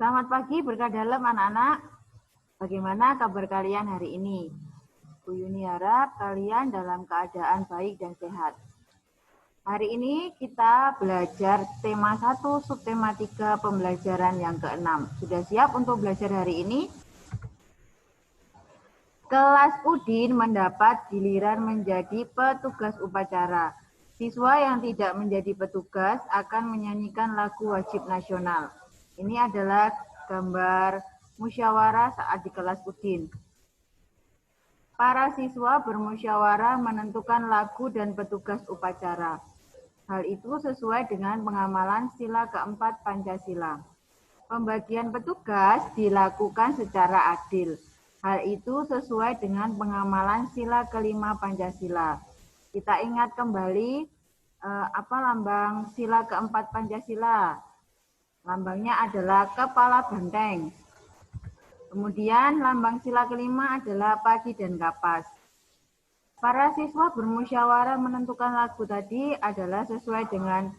Selamat pagi berkah dalam anak-anak. Bagaimana kabar kalian hari ini? Bu Yuni harap kalian dalam keadaan baik dan sehat. Hari ini kita belajar tema 1, subtema 3, pembelajaran yang ke-6. Sudah siap untuk belajar hari ini? Kelas Udin mendapat giliran menjadi petugas upacara. Siswa yang tidak menjadi petugas akan menyanyikan lagu wajib nasional. Ini adalah gambar musyawarah saat di kelas Udin. Para siswa bermusyawarah menentukan lagu dan petugas upacara. Hal itu sesuai dengan pengamalan sila keempat Pancasila. Pembagian petugas dilakukan secara adil. Hal itu sesuai dengan pengamalan sila kelima Pancasila. Kita ingat kembali apa lambang sila keempat Pancasila? Lambangnya adalah kepala banteng. Kemudian lambang sila kelima adalah padi dan kapas. Para siswa bermusyawarah menentukan lagu tadi adalah sesuai dengan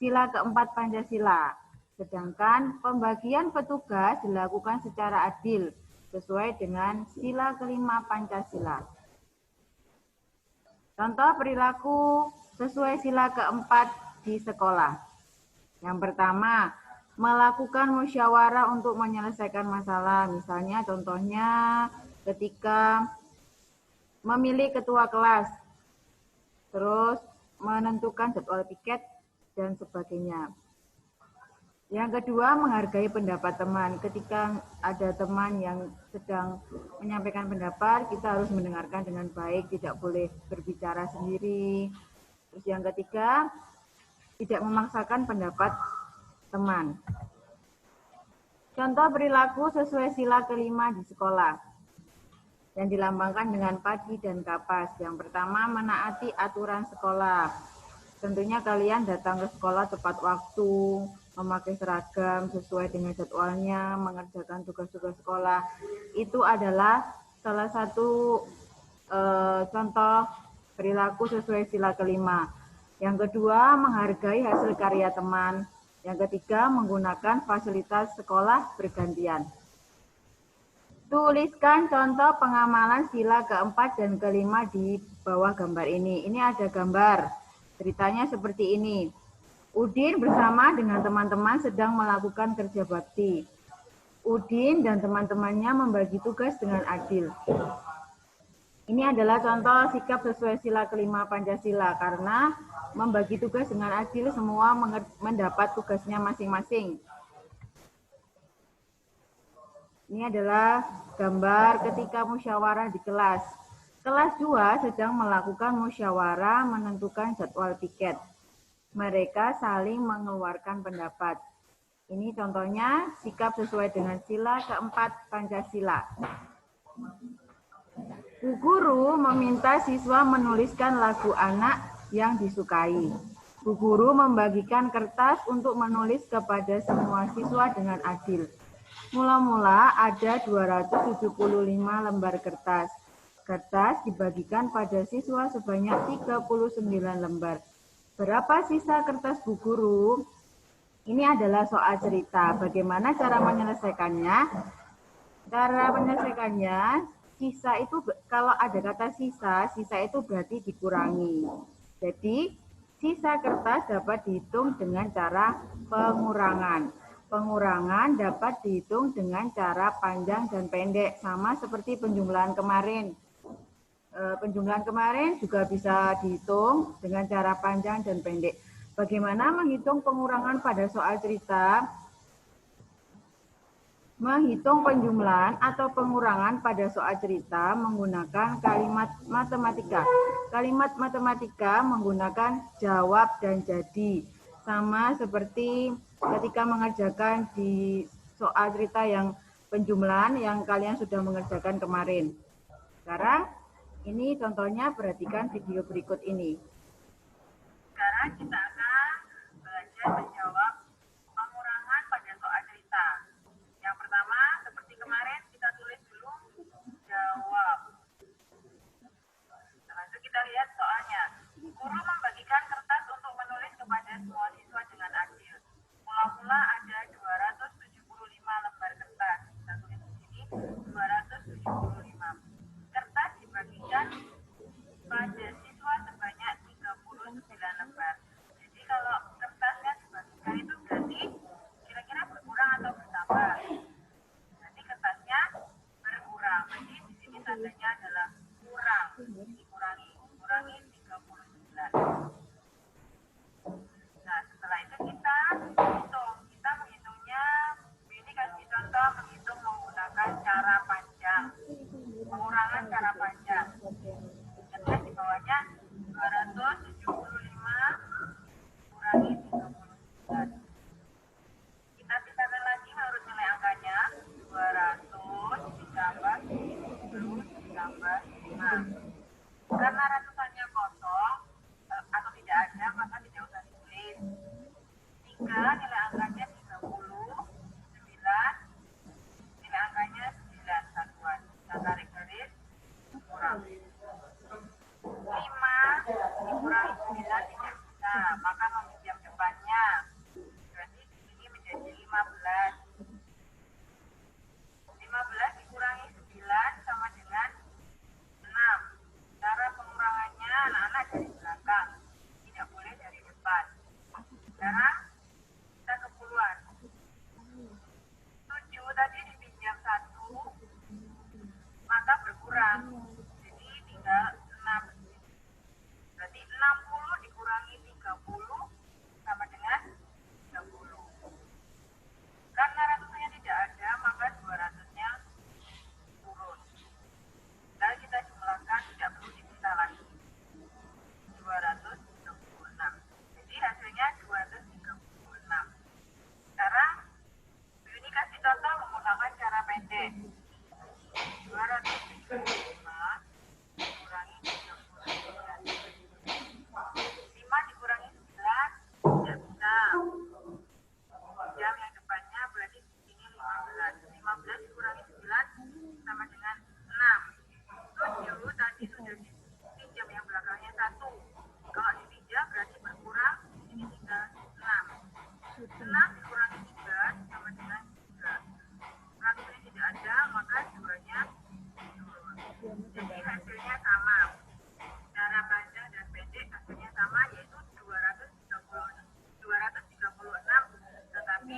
sila keempat Pancasila. Sedangkan pembagian petugas dilakukan secara adil sesuai dengan sila kelima Pancasila. Contoh perilaku sesuai sila keempat di sekolah. Yang pertama, melakukan musyawarah untuk menyelesaikan masalah. Misalnya contohnya ketika memilih ketua kelas, terus menentukan jadwal piket dan sebagainya. Yang kedua, menghargai pendapat teman. Ketika ada teman yang sedang menyampaikan pendapat, kita harus mendengarkan dengan baik, tidak boleh berbicara sendiri. Terus yang ketiga, tidak memaksakan pendapat teman. Contoh perilaku sesuai sila kelima di sekolah yang dilambangkan dengan padi dan kapas. Yang pertama, menaati aturan sekolah. Tentunya kalian datang ke sekolah tepat waktu, memakai seragam sesuai dengan jadwalnya, mengerjakan tugas-tugas sekolah. Itu adalah salah satu contoh perilaku sesuai sila kelima. Yang kedua, menghargai hasil karya teman. Yang ketiga, menggunakan fasilitas sekolah bergantian. Tuliskan contoh pengamalan sila keempat dan kelima di bawah gambar ini. Ini ada gambar. Ceritanya seperti ini. Udin bersama dengan teman-teman sedang melakukan kerja bakti. Udin dan teman-temannya membagi tugas dengan adil. Ini adalah contoh sikap sesuai sila kelima Pancasila karena membagi tugas dengan adil, semua mendapat tugasnya masing-masing. Ini adalah gambar ketika musyawarah di kelas. Kelas 2 sedang melakukan musyawarah menentukan jadwal piket. Mereka saling mengeluarkan pendapat. Ini contohnya sikap sesuai dengan sila keempat Pancasila. Bu guru meminta siswa menuliskan lagu anak yang disukai. Bu guru membagikan kertas untuk menulis kepada semua siswa dengan adil. Mula-mula ada 275 lembar kertas. Kertas dibagikan pada siswa sebanyak 39 lembar. Berapa sisa kertas Bu guru? Ini adalah soal cerita. Bagaimana cara menyelesaikannya? Cara menyelesaikannya, sisa itu kalau ada kata sisa, sisa itu berarti dikurangi. Jadi, sisa kertas dapat dihitung dengan cara pengurangan. Pengurangan dapat dihitung dengan cara panjang dan pendek, sama seperti penjumlahan kemarin. Penjumlahan kemarin juga bisa dihitung dengan cara panjang dan pendek. Bagaimana menghitung pengurangan pada soal cerita? Menghitung penjumlahan atau pengurangan pada soal cerita menggunakan kalimat matematika. Kalimat matematika menggunakan jawab dan jadi. Sama seperti ketika mengerjakan di soal cerita yang penjumlahan yang kalian sudah mengerjakan kemarin. Sekarang ini contohnya, perhatikan video berikut ini. Sekarang kita akan belajar menjawab pengurangan pada soal cerita. Yang pertama, seperti kemarin, kita tulis dulu jawab. Lalu kita lihat soalnya. Guru membagikan kertas untuk menulis kepada semua siswa dengan adil. Mula-mula ada 275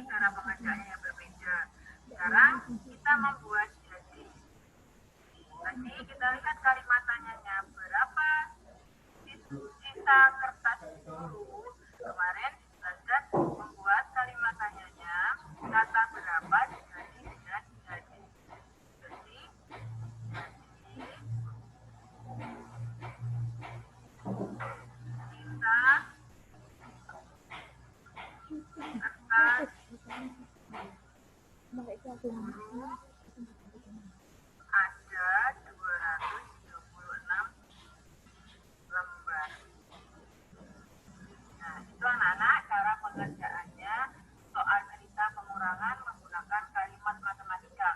cara pengerjaannya yang berbeda. Sekarang kita membuat jadi. Tadi kita lihat kalimat tanyanya berapa sisa kertas guru. Kemarin belajar membuat kalimat tanyanya kata berapa diganti dengan jadi. Jadi sisa kertas guru ada 236 lembar. Nah, itu anak-anak cara pengerjaannya soal cerita pengurangan menggunakan kalimat matematika.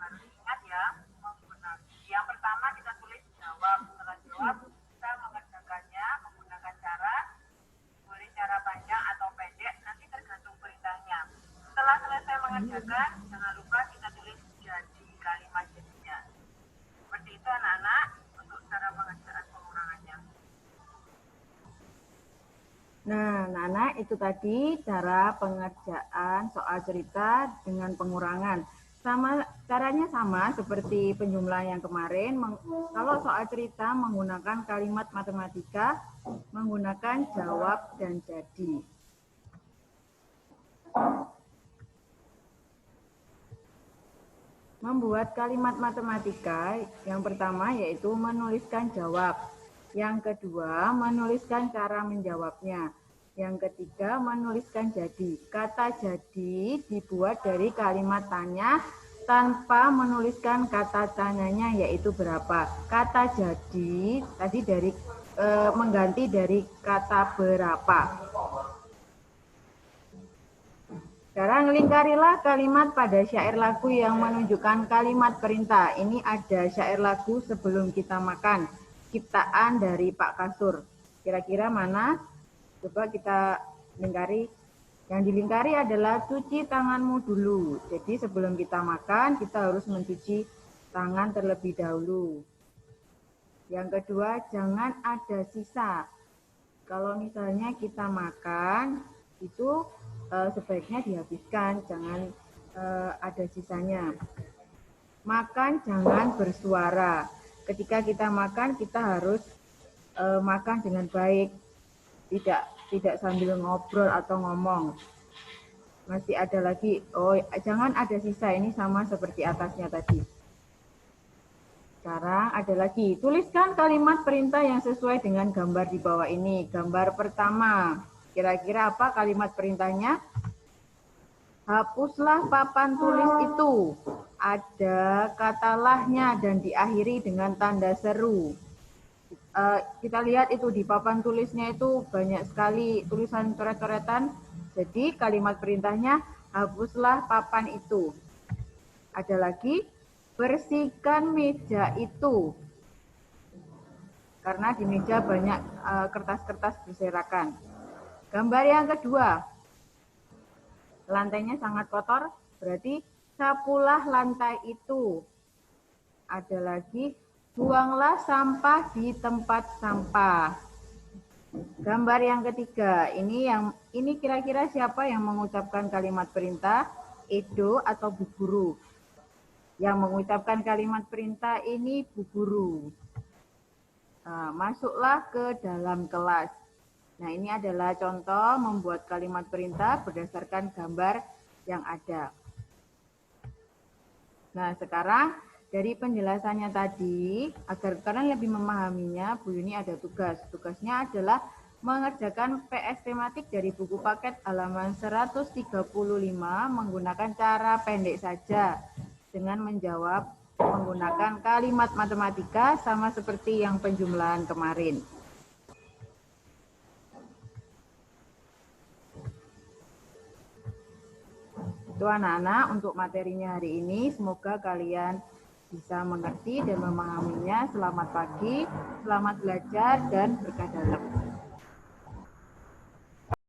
Harus ingat ya, menggunakan. Yang pertama kita tulis jawab. Setelah jawab, kita mengerjakannya menggunakan cara, boleh cara panjang atau pendek, nanti tergantung perintahnya. Setelah selesai mengerjakan, jangan lupa kita tulis jadi kalimat jadinya. Seperti itu anak-anak untuk cara pengerjaan pengurangannya. Nah, anak-anak itu tadi cara pengerjaan soal cerita dengan pengurangan. Caranya sama seperti penjumlahan yang kemarin. Kalau soal cerita menggunakan kalimat matematika, menggunakan jawab dan jadi. Membuat kalimat matematika yang pertama yaitu menuliskan jawab. Yang kedua, menuliskan cara menjawabnya. Yang ketiga, menuliskan jadi. Kata jadi dibuat dari kalimat tanya tanpa menuliskan kata tanyanya yaitu berapa. Kata jadi tadi dari mengganti dari kata berapa. Sekarang lingkarilah kalimat pada syair lagu yang menunjukkan kalimat perintah. Ini ada syair lagu sebelum kita makan. Ciptaan dari Pak Kasur. Kira-kira mana? Coba kita lingkari. Yang dilingkari adalah cuci tanganmu dulu. Jadi sebelum kita makan, kita harus mencuci tangan terlebih dahulu. Yang kedua, jangan ada sisa. Kalau misalnya kita makan, itu sebaiknya dihabiskan, jangan ada sisanya. Makan jangan bersuara. Ketika kita makan, kita harus makan dengan baik, tidak sambil ngobrol atau ngomong. Masih ada lagi, jangan ada sisa, ini sama seperti atasnya tadi. Sekarang ada lagi, tuliskan kalimat perintah yang sesuai dengan gambar di bawah ini. Gambar pertama, kira-kira apa kalimat perintahnya? Hapuslah papan tulis itu. Ada kata lahnya dan diakhiri dengan tanda seru. Kita lihat itu di papan tulisnya itu banyak sekali tulisan coret-coretan. Jadi kalimat perintahnya hapuslah papan itu. Ada lagi, bersihkan meja itu. Karena di meja banyak kertas-kertas berserakan. Gambar yang kedua, lantainya sangat kotor, berarti sapulah lantai itu. Ada lagi, buanglah sampah di tempat sampah. Gambar yang ketiga, ini kira-kira siapa yang mengucapkan kalimat perintah? Edo atau Bu Guru? Yang mengucapkan kalimat perintah ini Bu Guru. Nah, masuklah ke dalam kelas. Nah, ini adalah contoh membuat kalimat perintah berdasarkan gambar yang ada. Nah, sekarang dari penjelasannya tadi, agar kalian lebih memahaminya, Bu Yuni ada tugas. Tugasnya adalah mengerjakan PS tematik dari buku paket halaman 135 menggunakan cara pendek saja dengan menjawab menggunakan kalimat matematika sama seperti yang penjumlahan kemarin. Itu anak-anak untuk materinya hari ini. Semoga kalian bisa mengerti dan memahaminya. Selamat pagi, selamat belajar, dan berkah dalam.